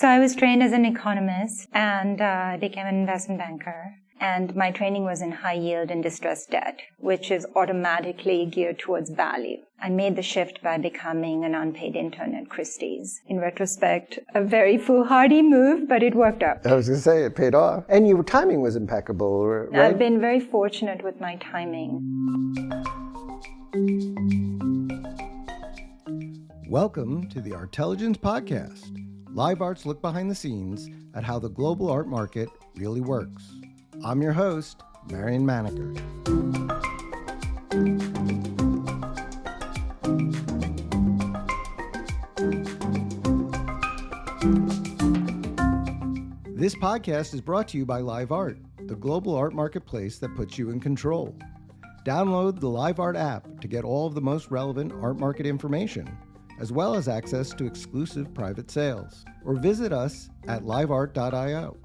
So I was trained as an economist and I became an investment banker. And my training was in high yield and distressed debt, which is automatically geared towards value. I made the shift by becoming an unpaid intern at Christie's. In retrospect, a very foolhardy move, but it worked out. I was going to say, it paid off. And your timing was impeccable, right? I've been very fortunate with my timing. Welcome to the Artelligence Podcast. Live Art's look behind the scenes at how the global art market really works. I'm your host, Marion Maneker. This podcast is brought to you by Live Art, the global art marketplace that puts you in control. Download the Live Art app to get all of the most relevant art market information, as well as access to exclusive private sales. Or visit us at liveart.io.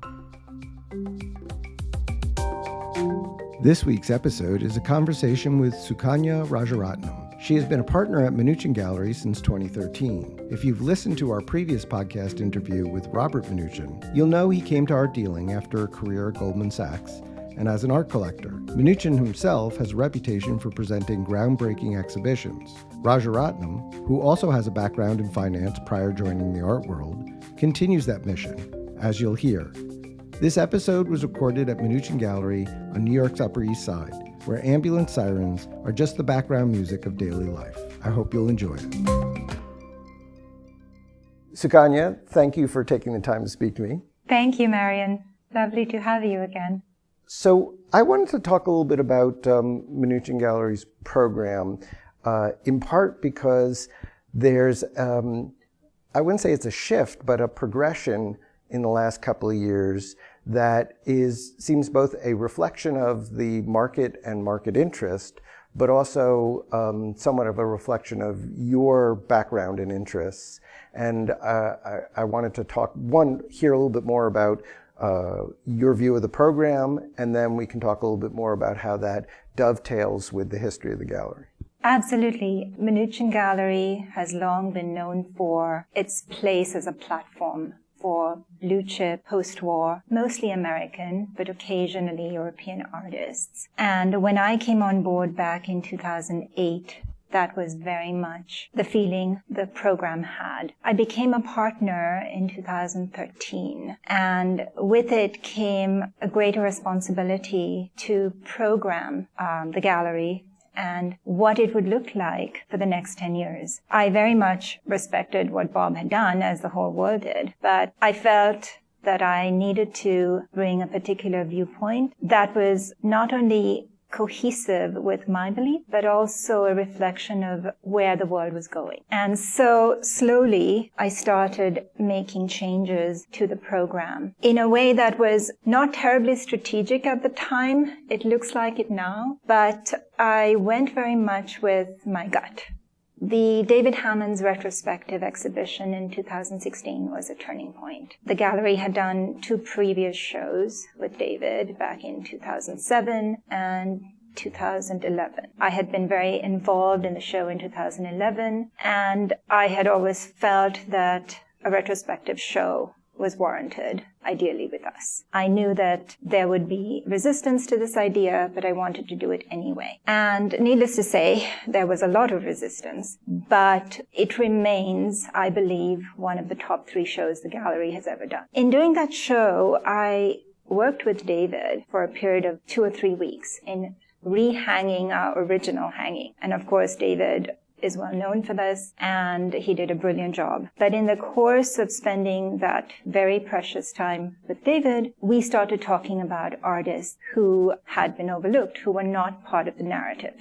This week's episode is a conversation with Sukanya Rajaratnam. She has been a partner at Mnuchin Gallery since 2013. If you've listened to our previous podcast interview with Robert Mnuchin, you'll know he came to art dealing after a career at Goldman Sachs and as an art collector. Mnuchin himself has a reputation for presenting groundbreaking exhibitions. Rajaratnam, who also has a background in finance prior joining the art world, continues that mission, as you'll hear. This episode was recorded at Mnuchin Gallery on New York's Upper East Side, where ambulance sirens are just the background music of daily life. I hope you'll enjoy it. Sukanya, thank you for taking the time to speak to me. Thank you, Marion. Lovely to have you again. So I wanted to talk a little bit about Mnuchin Gallery's program, in part because there's, I wouldn't say it's a shift, but a progression in the last couple of years that seems both a reflection of the market and market interest, but also somewhat of a reflection of your background and interests. And I wanted to hear a little bit more about your view of the program, and then we can talk a little bit more about how that dovetails with the history of the gallery. Absolutely. Mnuchin Gallery has long been known for its place as a platform for blue chip, post-war, mostly American, but occasionally European artists. And when I came on board back in 2008, that was very much the feeling the program had. I became a partner in 2013, and with it came a greater responsibility to program the gallery and what it would look like for the next 10 years. I very much respected what Bob had done, as the whole world did, but I felt that I needed to bring a particular viewpoint that was not only cohesive with my belief, but also a reflection of where the world was going. And so slowly I started making changes to the program in a way that was not terribly strategic at the time. It looks like it now, but I went very much with my gut. The David Hammond's Retrospective exhibition in 2016 was a turning point. The gallery had done 2 previous shows with David back in 2007 and 2011. I had been very involved in the show in 2011, and I had always felt that a retrospective show was warranted, ideally with us. I knew that there would be resistance to this idea, but I wanted to do it anyway. And needless to say, there was a lot of resistance, but it remains, I believe, one of the top 3 shows the gallery has ever done. In doing that show, I worked with David for a period of 2 or 3 weeks in rehanging our original hanging. And of course, David is well known for this, and he did a brilliant job. But in the course of spending that very precious time with David, we started talking about artists who had been overlooked, who were not part of the narrative.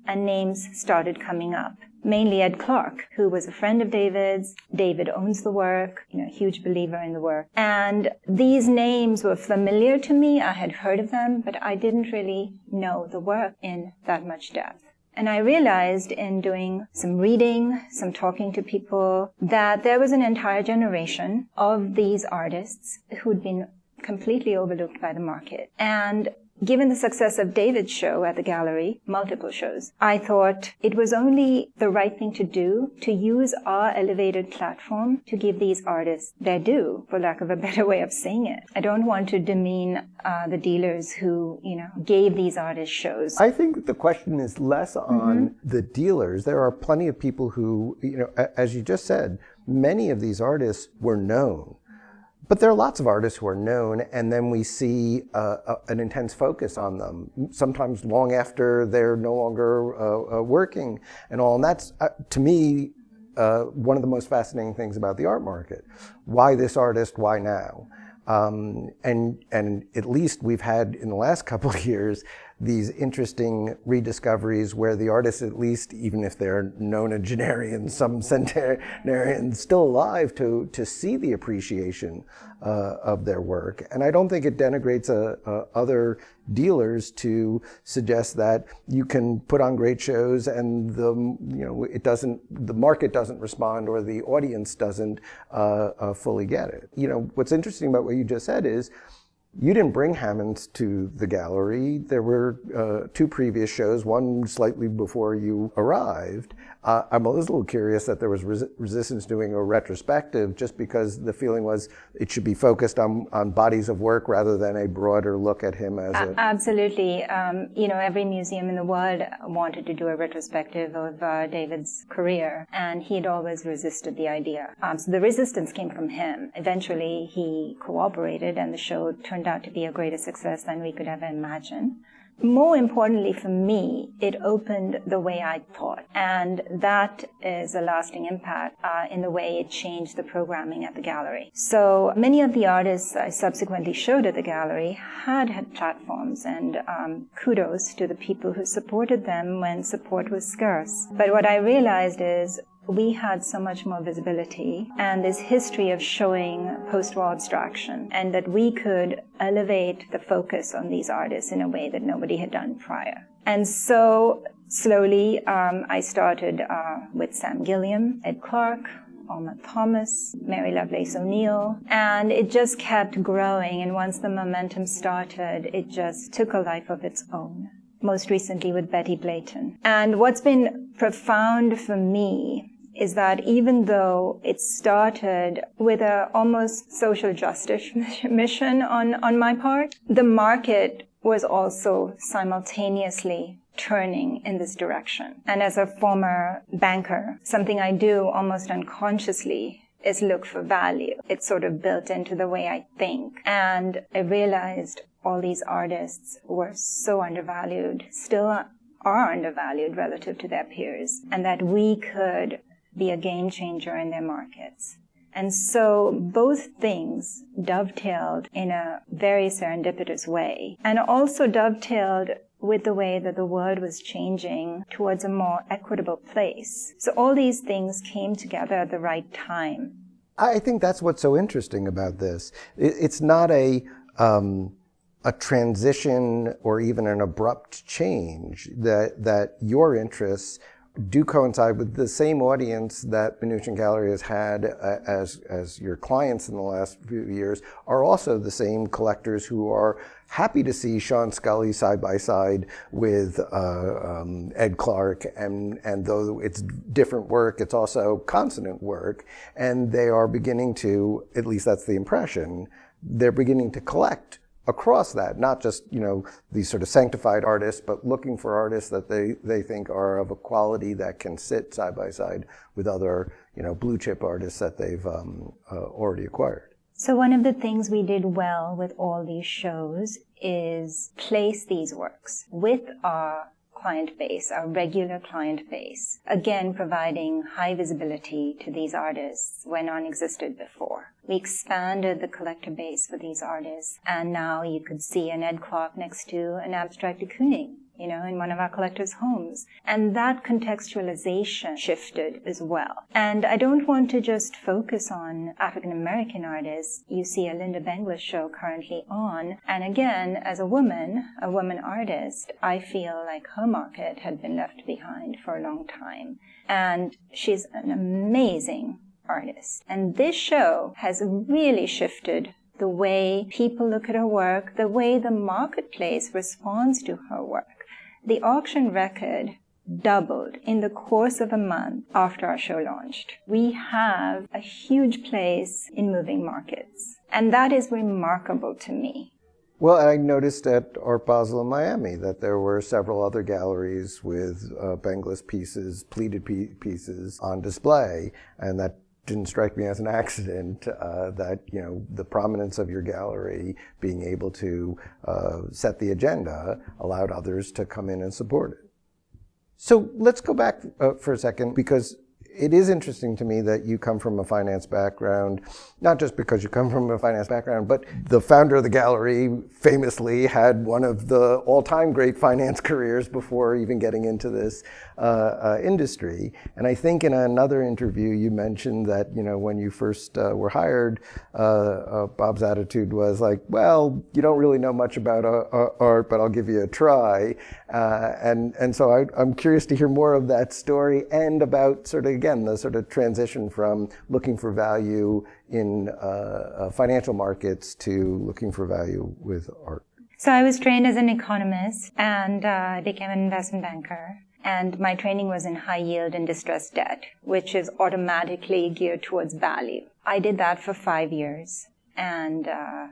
And names started coming up. Mainly Ed Clark, who was a friend of David's. David owns the work, huge believer in the work. And these names were familiar to me. I had heard of them, but I didn't really know the work in that much depth. And I realized in doing some reading, some talking to people, that there was an entire generation of these artists who'd been completely overlooked by the market. And given the success of David's show at the gallery, multiple shows, I thought it was only the right thing to do to use our elevated platform to give these artists their due, for lack of a better way of saying it. I don't want to demean the dealers who, gave these artists shows. I think the question is less on the dealers. There are plenty of people who, as you just said, many of these artists were known. But there are lots of artists who are known, and then we see an intense focus on them, sometimes long after they're no longer working and all. And that's, to me, one of the most fascinating things about the art market. Why this artist? Why now? And at least we've had, in the last couple of years, these interesting rediscoveries where the artists, at least, even if they're nonagenarians, some centenarians, still alive to see the appreciation of their work. And I don't think it denigrates other dealers to suggest that you can put on great shows and the market doesn't respond or the audience doesn't fully get it. What's interesting about what you just said is you didn't bring Hammond to the gallery. There were two previous shows, one slightly before you arrived. I'm a little curious that there was resistance doing a retrospective just because the feeling was it should be focused on bodies of work rather than a broader look at him as a... Absolutely. Every museum in the world wanted to do a retrospective of David's career, and he had always resisted the idea. So the resistance came from him. Eventually, he cooperated, and the show turned out to be a greater success than we could ever imagine. More importantly for me, it opened the way I thought, and that is a lasting impact in the way it changed the programming at the gallery. So many of the artists I subsequently showed at the gallery had platforms, and kudos to the people who supported them when support was scarce. But what I realized is we had so much more visibility and this history of showing post-war abstraction, and that we could elevate the focus on these artists in a way that nobody had done prior. And so slowly I started with Sam Gilliam, Ed Clark, Alma Thomas, Mary Lovelace O'Neal, and it just kept growing, and once the momentum started, it just took a life of its own. Most recently with Betty Blayton. And what's been profound for me is that even though it started with a almost social justice mission on my part, the market was also simultaneously turning in this direction. And as a former banker, something I do almost unconsciously is look for value. It's sort of built into the way I think. And I realized all these artists were so undervalued, still are undervalued relative to their peers, and that we could be a game changer in their markets. And so both things dovetailed in a very serendipitous way, and also dovetailed with the way that the world was changing towards a more equitable place. So all these things came together at the right time. I think that's what's so interesting about this. It's not a transition or even an abrupt change, that your interests do coincide with the same audience that Mnuchin Gallery has had as your clients in the last few years are also the same collectors who are happy to see Sean Scully side by side with Ed Clark, and though it's different work, it's also consonant work, and they are beginning to, at least that's the impression, they're beginning to collect across that, not just, these sort of sanctified artists, but looking for artists that they think are of a quality that can sit side by side with other, blue chip artists that they've already acquired. So one of the things we did well with all these shows is place these works with our client base, our regular client base, again providing high visibility to these artists where none existed before. We expanded the collector base for these artists, and now you could see an Ed Clark next to an abstract de Kooning, in one of our collectors' homes. And that contextualization shifted as well. And I don't want to just focus on African-American artists. You see a Lynda Benglis show currently on. And again, as a woman artist, I feel like her market had been left behind for a long time. And she's an amazing artist. And this show has really shifted the way people look at her work, the way the marketplace responds to her work. The auction record doubled in the course of a month after our show launched. We have a huge place in moving markets, and that is remarkable to me. Well, I noticed at Art Basel in Miami that there were several other galleries with Benglis pieces, pleated pieces on display, and that didn't strike me as an accident, that, you know, the prominence of your gallery being able to set the agenda allowed others to come in and support it. So let's go back for a second, because it is interesting to me that you come from a finance background, not just because you come from a finance background, but the founder of the gallery famously had one of the all-time great finance careers before even getting into this industry. And I think in another interview you mentioned that, you know, when you first were hired, Bob's attitude was like, well, you don't really know much about art, but I'll give you a try. And so I'm curious to hear more of that story and about sort of, again, the sort of transition from looking for value in financial markets to looking for value with art. So I was trained as an economist, and I became an investment banker. And my training was in high yield and distressed debt, which is automatically geared towards value. I did that for 5 years. And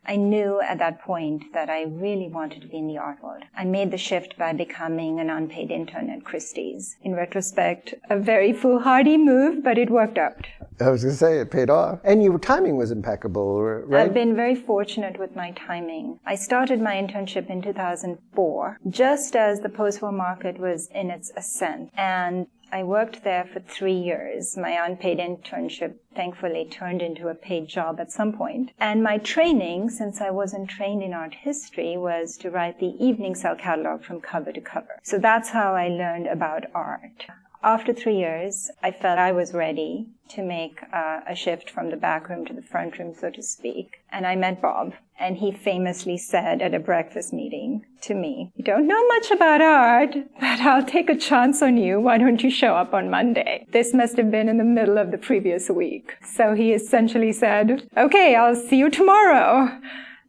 I knew at that point that I really wanted to be in the art world. I made the shift by becoming an unpaid intern at Christie's. In retrospect, a very foolhardy move, but it worked out. I was going to say, it paid off. And your timing was impeccable, right? I've been very fortunate with my timing. I started my internship in 2004, just as the post-war market was in its ascent. And I worked there for 3 years. My unpaid internship thankfully turned into a paid job at some point. And my training, since I wasn't trained in art history, was to write the evening sale catalog from cover to cover. So that's how I learned about art. After 3 years, I felt I was ready to make a shift from the back room to the front room, so to speak. And I met Bob, and he famously said at a breakfast meeting to me, "You don't know much about art, but I'll take a chance on you. Why don't you show up on Monday?" This must have been in the middle of the previous week. So he essentially said, "Okay, I'll see you tomorrow."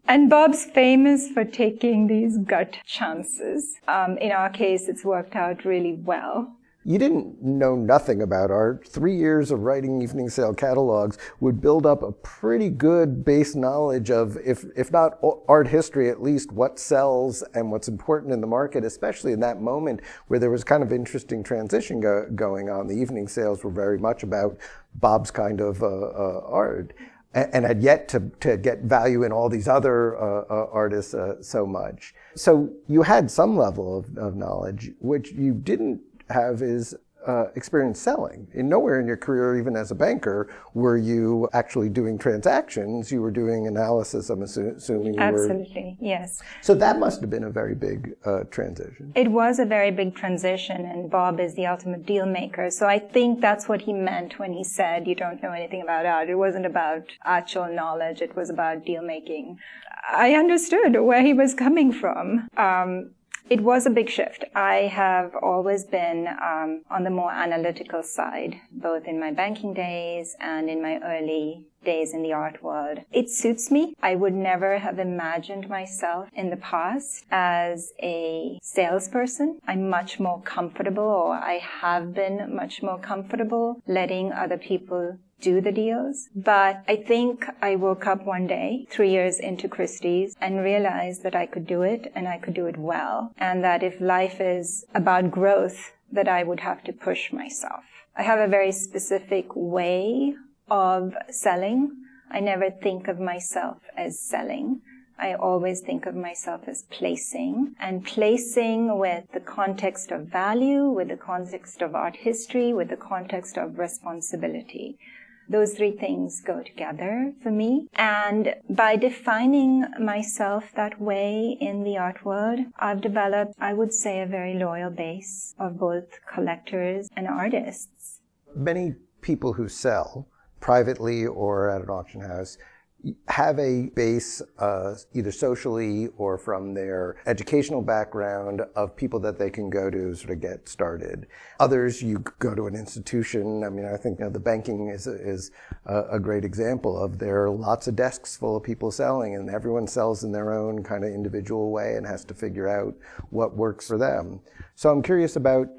And Bob's famous for taking these gut chances. In our case, it's worked out really well. You didn't know nothing about art. 3 years of writing evening sale catalogs would build up a pretty good base knowledge of, if not art history, at least what sells and what's important in the market, especially in that moment where there was kind of interesting transition going on. The evening sales were very much about Bob's kind of art, and had yet to get value in all these other artists so much. So you had some level of knowledge, which you didn't have is experience selling. And nowhere in your career, even as a banker, were you actually doing transactions. You were doing analysis, I'm assuming you Absolutely, yes. So that must have been a very big transition. It was a very big transition, and Bob is the ultimate deal maker. So I think that's what he meant when he said, "You don't know anything about art." It wasn't about actual knowledge. It was about deal making. I understood where he was coming from. It was a big shift. I have always been on the more analytical side, both in my banking days and in my early days in the art world. It suits me. I would never have imagined myself in the past as a salesperson. I'm much more comfortable, or I have been much more comfortable letting other people do the deals. But I think I woke up one day, 3 years into Christie's, and realized that I could do it, and I could do it well. And that if life is about growth, that I would have to push myself. I have a very specific way of selling. I never think of myself as selling. I always think of myself as placing, and placing with the context of value, with the context of art history, with the context of responsibility. Those three things go together for me. And by defining myself that way in the art world, I've developed, I would say, a very loyal base of both collectors and artists. Many people who sell privately or at an auction house have a base, either socially or from their educational background, of people that they can go to sort of get started. Others, you go to an institution. I mean, I think the banking is a great example of, there are lots of desks full of people selling, and everyone sells in their own kind of individual way and has to figure out what works for them. So I'm curious about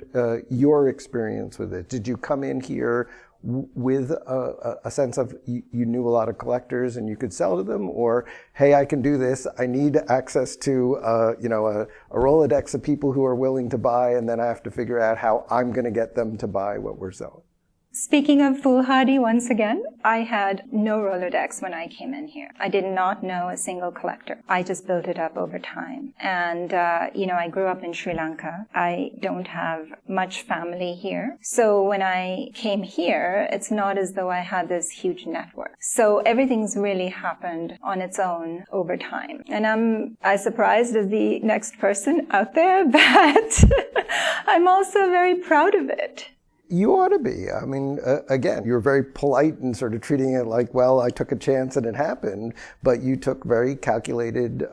your experience with it. Did you come in here with a sense of you knew a lot of collectors and you could sell to them, or, hey, I can do this, I need access to a Rolodex of people who are willing to buy, and then I have to figure out how I'm going to get them to buy what we're selling? Speaking of foolhardy once again, I had no Rolodex when I came in here. I did not know a single collector. I just built it up over time. And, I grew up in Sri Lanka. I don't have much family here. So when I came here, it's not as though I had this huge network. So everything's really happened on its own over time. And I'm as surprised as the next person out there, but I'm also very proud of it. You ought to be. I mean, again, you're very polite and sort of treating it like, well, I took a chance and it happened, but you took very calculated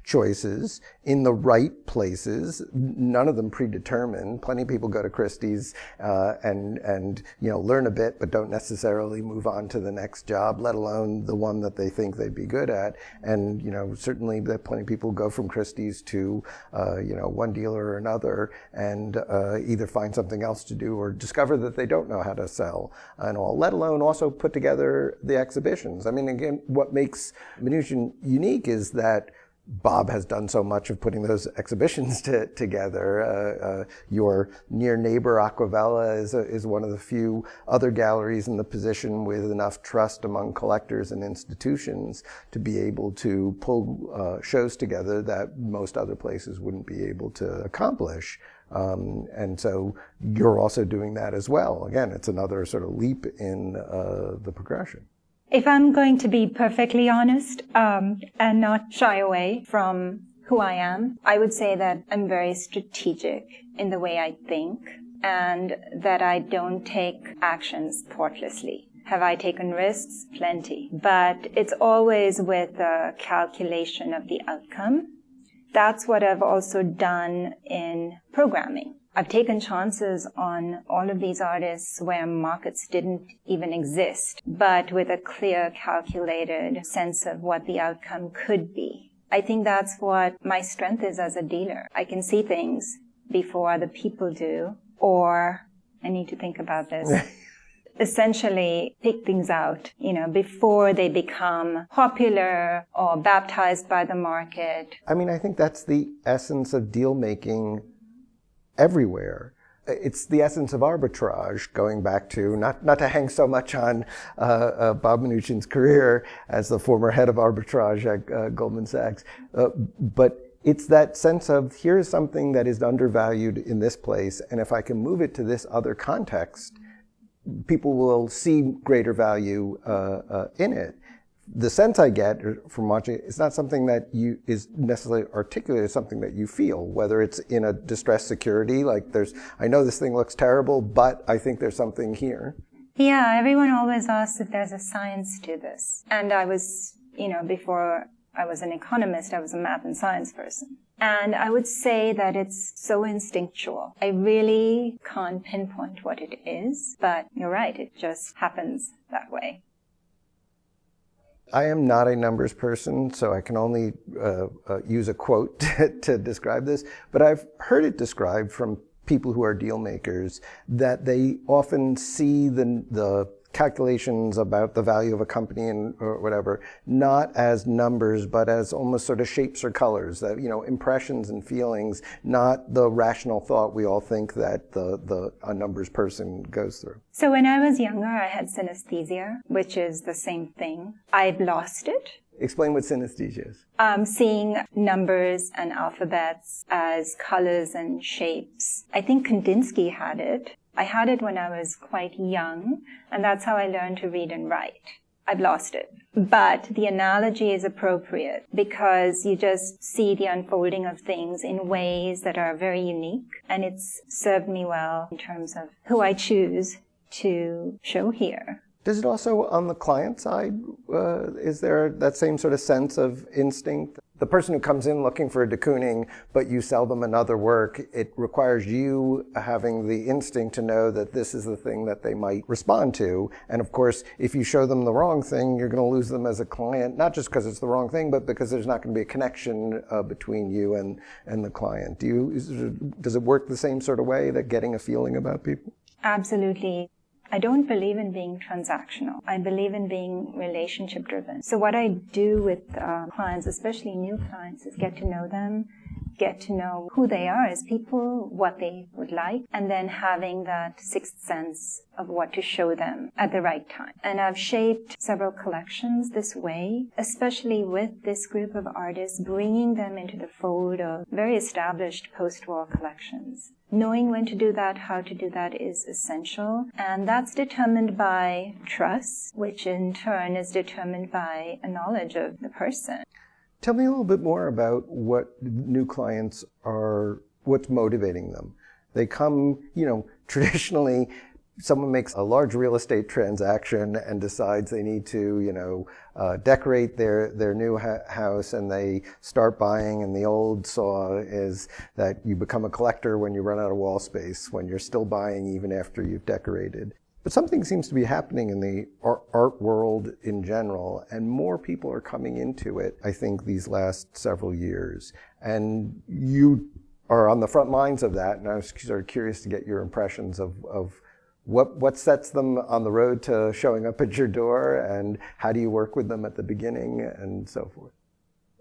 choices in the right places, none of them predetermined. Plenty of people go to Christie's and learn a bit, but don't necessarily move on to the next job, let alone the one that they think they'd be good at. And, certainly plenty of people go from Christie's to, one dealer or another, and either find something else to do or discover that they don't know how to sell and all, let alone also put together the exhibitions. I mean, again, what makes Mnuchin unique is that Bob has done so much of putting those exhibitions together. Your near neighbor Aquavella is one of the few other galleries in the position with enough trust among collectors and institutions to be able to pull shows together that most other places wouldn't be able to accomplish. And so you're also doing that as well. Again, it's another sort of leap in the progression. If I'm going to be perfectly honest, and not shy away from who I am, I would say that I'm very strategic in the way I think, and that I don't take actions thoughtlessly. Have I taken risks? Plenty. But it's always with a calculation of the outcome. That's what I've also done in programming. I've taken chances on all of these artists where markets didn't even exist, but with a clear, calculated sense of what the outcome could be. I think that's what my strength is as a dealer. I can see things before other people do, or I need to think about this. Essentially pick things out, before they become popular or baptized by the market. I mean, I think that's the essence of deal making everywhere. It's the essence of arbitrage, going back to, not to hang so much on Bob Mnuchin's career as the former head of arbitrage at Goldman Sachs, but it's that sense of, here's something that is undervalued in this place, and if I can move it to this other context, people will see greater value in it. The sense I get from watching it, it's not something that is necessarily articulated, it's something that you feel, whether it's in a distressed security, like I know this thing looks terrible, but I think there's something here. Yeah, everyone always asks if there's a science to this. And I was, before I was an economist, I was a math and science person. And I would say that it's so instinctual. I really can't pinpoint what it is, but you're right, it just happens that way. I am not a numbers person, so I can only use a quote to describe this, but I've heard it described from people who are deal makers that they often see the calculations about the value of a company or whatever, not as numbers, but as almost sort of shapes or colors, that, impressions and feelings, not the rational thought we all think that a numbers person goes through. So when I was younger, I had synesthesia, which is the same thing. I've lost it. Explain what synesthesia is. Seeing numbers and alphabets as colors and shapes. I think Kandinsky had it. I had it when I was quite young, and that's how I learned to read and write. I've lost it. But the analogy is appropriate because you just see the unfolding of things in ways that are very unique, and it's served me well in terms of who I choose to show here. Does it also, on the client side, is there that same sort of sense of instinct? The person who comes in looking for a de Kooning, but you sell them another work, it requires you having the instinct to know that this is the thing that they might respond to. And of course, if you show them the wrong thing, you're going to lose them as a client, not just because it's the wrong thing, but because there's not going to be a connection between you and the client. Does it work the same sort of way, that getting a feeling about people? Absolutely. I don't believe in being transactional. I believe in being relationship driven. So what I do with clients, especially new clients, is get to know them, get to know who they are as people, what they would like, and then having that sixth sense of what to show them at the right time. And I've shaped several collections this way, especially with this group of artists, bringing them into the fold of very established post-war collections. Knowing when to do that, how to do that is essential. And that's determined by trust, which in turn is determined by a knowledge of the person. Tell me a little bit more about what new clients are, what's motivating them. They come, traditionally, someone makes a large real estate transaction and decides they need to, decorate their new house, and they start buying, and the old saw is that you become a collector when you run out of wall space, when you're still buying even after you've decorated. But something seems to be happening in the art world in general, and more people are coming into it, I think, these last several years. And you are on the front lines of that, and I was sort of curious to get your impressions of what sets them on the road to showing up at your door, and how do you work with them at the beginning, and so forth.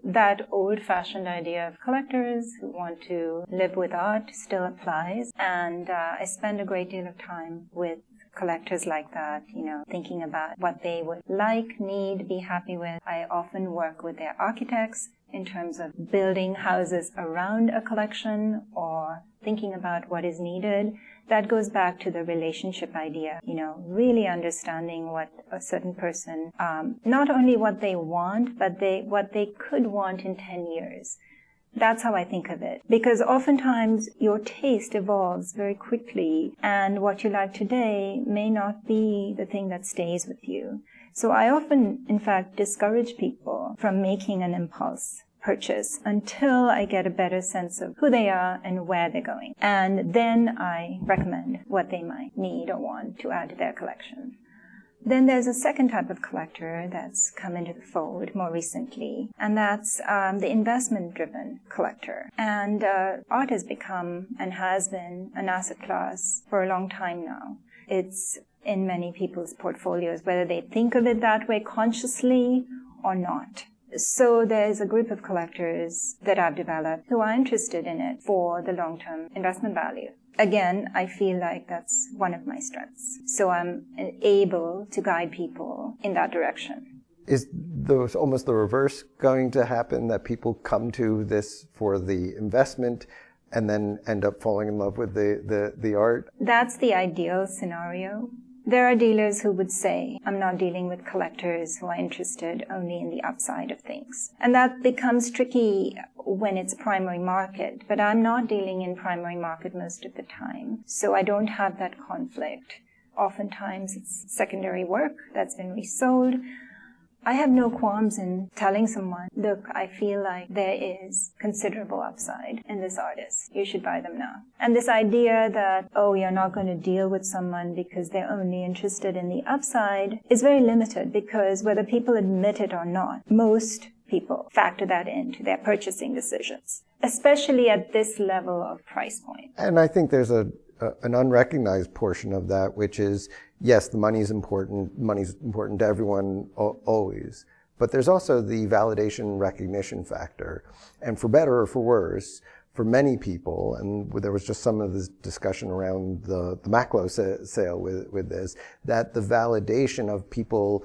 That old-fashioned idea of collectors who want to live with art still applies, and I spend a great deal of time with collectors like that, thinking about what they would like, need, be happy with. I often work with their architects in terms of building houses around a collection or thinking about what is needed. That goes back to the relationship idea, really understanding what a certain person, not only what they want, but what they could want in 10 years. That's how I think of it. Because oftentimes your taste evolves very quickly, and what you like today may not be the thing that stays with you. So I often, in fact, discourage people from making an impulse purchase until I get a better sense of who they are and where they're going. And then I recommend what they might need or want to add to their collection. Then there's a second type of collector that's come into the fold more recently, and that's the investment-driven collector. And art has become and has been an asset class for a long time now. It's in many people's portfolios, whether they think of it that way consciously or not. So there's a group of collectors that I've developed who are interested in it for the long-term investment value. Again, I feel like that's one of my strengths. So I'm able to guide people in that direction. Is almost the reverse going to happen, that people come to this for the investment and then end up falling in love with the art? That's the ideal scenario. There are dealers who would say, I'm not dealing with collectors who are interested only in the upside of things. And that becomes tricky when it's primary market, but I'm not dealing in primary market most of the time. So I don't have that conflict. Oftentimes it's secondary work that's been resold. I have no qualms in telling someone, look, I feel like there is considerable upside in this artist. You should buy them now. And this idea that, you're not going to deal with someone because they're only interested in the upside is very limited, because whether people admit it or not, most people factor that into their purchasing decisions, especially at this level of price point. And I think there's an unrecognized portion of that, which is, yes, the money's important. Money's important to everyone always. But there's also the validation recognition factor. And for better or for worse, for many people, and there was just some of this discussion around the Macklow sale with this, that the validation of people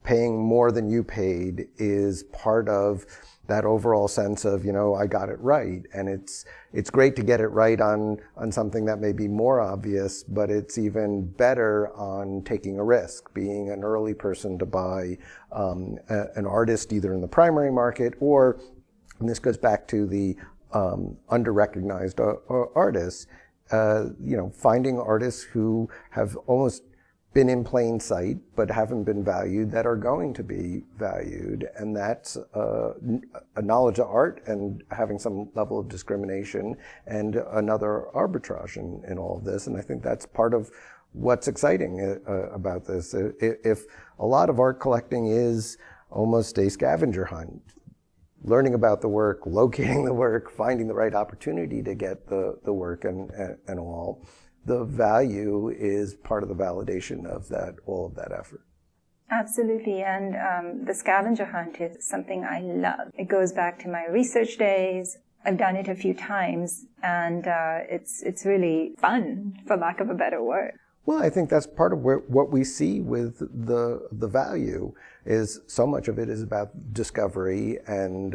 paying more than you paid is part of that overall sense of, I got it right. And it's great to get it right on something that may be more obvious, but it's even better on taking a risk, being an early person to buy an artist either in the primary market or, and this goes back to the under-recognized artists, finding artists who have almost been in plain sight but haven't been valued that are going to be valued. And that's a knowledge of art and having some level of discrimination and another arbitrage in all of this. And I think that's part of what's exciting about this. If a lot of art collecting is almost a scavenger hunt, learning about the work, locating the work, finding the right opportunity to get the work and all, the value is part of the validation of that, all of that effort. Absolutely, and the scavenger hunt is something I love. It goes back to my research days. I've done it a few times, and it's really fun, for lack of a better word. Well, I think that's part of what we see with the value is so much of it is about discovery and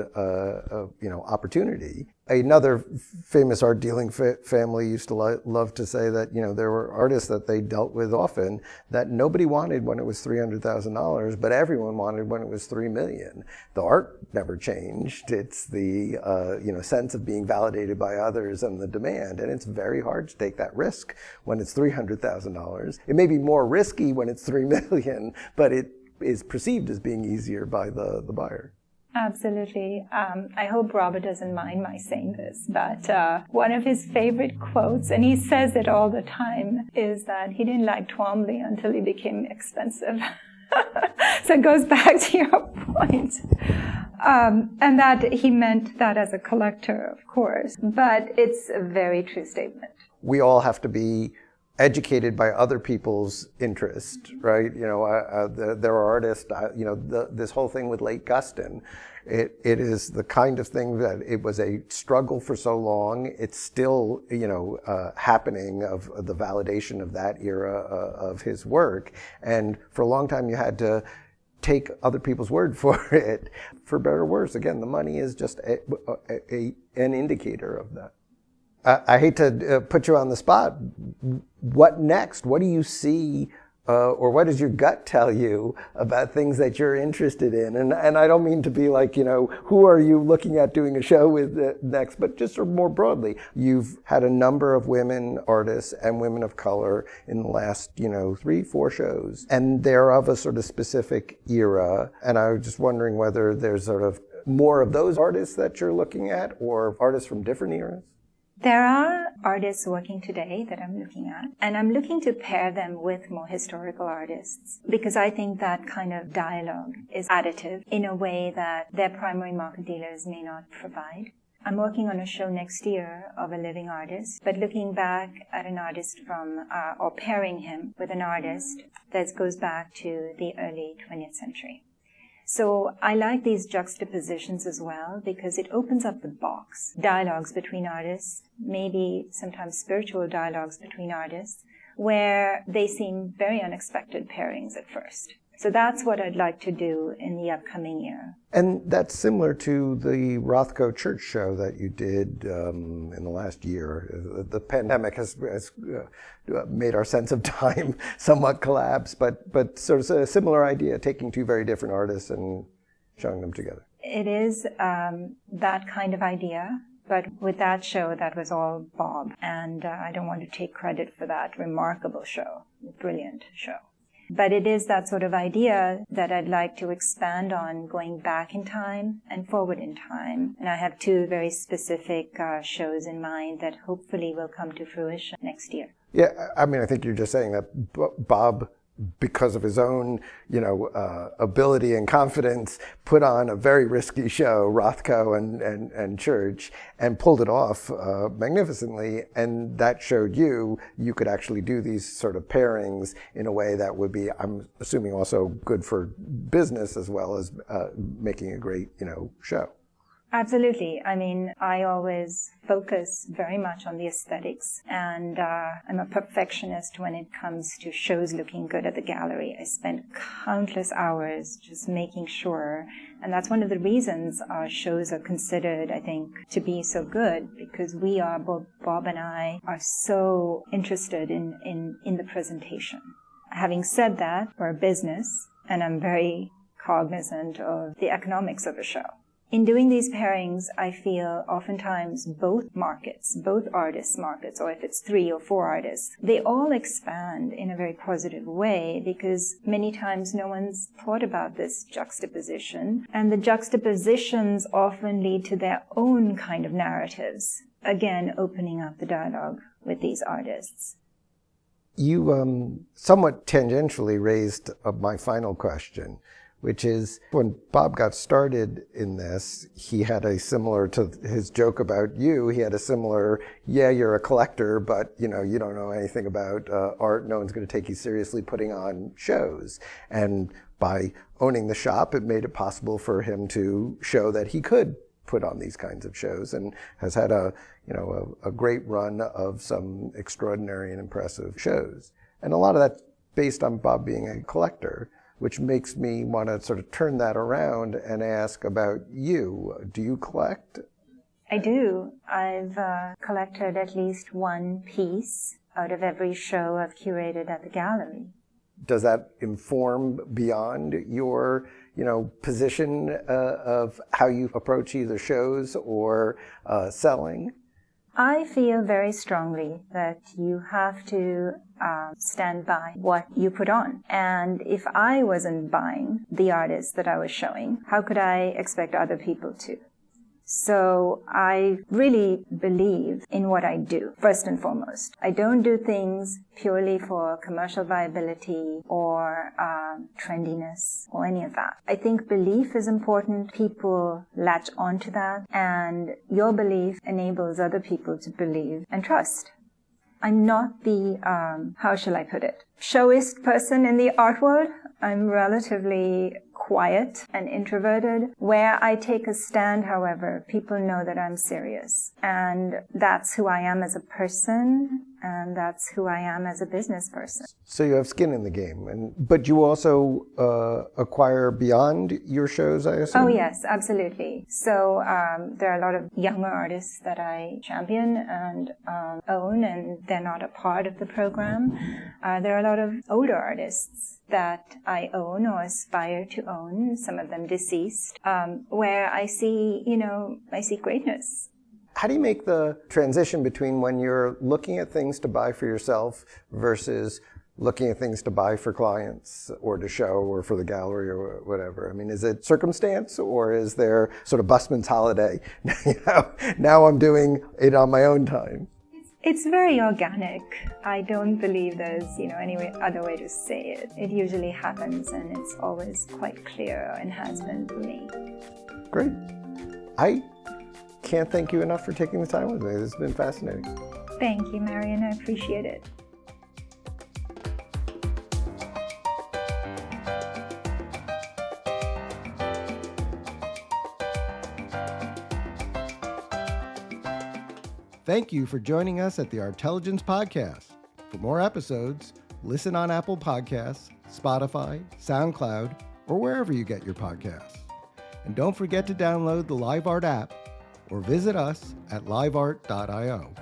opportunity. Another famous art dealing family used to love to say that there were artists that they dealt with often that nobody wanted when it was $300,000, but everyone wanted when it was $3 million. The art never changed. It's the sense of being validated by others and the demand, and it's very hard to take that risk when it's $300,000. It may be more risky when it's $3 million, but it is perceived as being easier by the buyer. Absolutely. I hope Robert doesn't mind my saying this, but one of his favorite quotes, and he says it all the time, is that he didn't like Twombly until he became expensive. So it goes back to your point. And that he meant that as a collector, of course, but it's a very true statement. We all have to be educated by other people's interest, right? There are artists, this whole thing with Lake Guston, it is the kind of thing that it was a struggle for so long. It's still, happening of the validation of that era of his work. And for a long time you had to take other people's word for it. For better or worse, again, the money is just an indicator of that. I hate to put you on the spot. What next? What do you see, or what does your gut tell you about things that you're interested in? And I don't mean to be like, who are you looking at doing a show with next, but just sort of more broadly. You've had a number of women artists and women of color in the last, 3-4 shows, and they're of a sort of specific era. And I was just wondering whether there's sort of more of those artists that you're looking at, or artists from different eras. There are artists working today that I'm looking at, and I'm looking to pair them with more historical artists because I think that kind of dialogue is additive in a way that their primary market dealers may not provide. I'm working on a show next year of a living artist, but looking back at an artist or pairing him with an artist that goes back to the early 20th century. So I like these juxtapositions as well because it opens up the box. Dialogues between artists, maybe sometimes spiritual dialogues between artists, where they seem very unexpected pairings at first. So that's what I'd like to do in the upcoming year. And that's similar to the Rothko Church show that you did in the last year. The pandemic has made our sense of time somewhat collapse, but sort of a similar idea, taking two very different artists and showing them together. It is that kind of idea, but with that show, that was all Bob, and I don't want to take credit for that remarkable show, brilliant show. But it is that sort of idea that I'd like to expand on, going back in time and forward in time. And I have 2 very specific shows in mind that hopefully will come to fruition next year. Yeah, I mean, I think you're just saying that Bob, because of his own, ability and confidence, put on a very risky show, Rothko and Church, and pulled it off magnificently. And that showed you could actually do these sort of pairings in a way that would be, I'm assuming, also good for business as well as making a great, show. Absolutely. I mean, I always focus very much on the aesthetics, and I'm a perfectionist when it comes to shows looking good at the gallery. I spend countless hours just making sure, and that's one of the reasons our shows are considered, I think, to be so good, because Bob and I are so interested in the presentation. Having said that, we're a business, and I'm very cognizant of the economics of a show. In doing these pairings, I feel oftentimes both markets, both artists' markets, or if it's 3 or 4 artists, they all expand in a very positive way because many times no one's thought about this juxtaposition. And the juxtapositions often lead to their own kind of narratives, again, opening up the dialogue with these artists. You somewhat tangentially raised my final question, which is when Bob got started in this, he had a similar to his joke about you. He had a similar, yeah, you're a collector, but you don't know anything about art. No one's going to take you seriously putting on shows. And by owning the shop, it made it possible for him to show that he could put on these kinds of shows, and has had a great run of some extraordinary and impressive shows. And a lot of that's based on Bob being a collector, which makes me want to sort of turn that around and ask about you. Do you collect? I do. I've collected at least one piece out of every show I've curated at the gallery. Does that inform beyond your, position of how you approach either shows or selling? I feel very strongly that you have to stand by what you put on. And if I wasn't buying the artists that I was showing, how could I expect other people to? So I really believe in what I do, first and foremost. I don't do things purely for commercial viability or trendiness or any of that. I think belief is important. People latch onto that, and your belief enables other people to believe and trust. I'm not the, how shall I put it, showist person in the art world. I'm relatively quiet and introverted. Where I take a stand, however, people know that I'm serious. And that's who I am as a person, and that's who I am as a business person. So you have skin in the game, but you also acquire beyond your shows, I assume? Oh, yes, absolutely. So there are a lot of younger artists that I champion and own, and they're not a part of the program. There are a lot of older artists that I own or aspire to own, some of them deceased, where I see, I see greatness. How do you make the transition between when you're looking at things to buy for yourself versus looking at things to buy for clients or to show or for the gallery or whatever? I mean, is it circumstance, or is there sort of busman's holiday? Now I'm doing it on my own time. It's very organic. I don't believe there's, any other way to say it. It usually happens, and it's always quite clear and has been for me. Great. I can't thank you enough for taking the time with me. This has been fascinating. Thank you, Marion. I appreciate it. Thank you for joining us at the Artelligence Podcast. For more episodes, listen on Apple Podcasts, Spotify, SoundCloud, or wherever you get your podcasts. And don't forget to download the LiveArt app or visit us at liveart.io.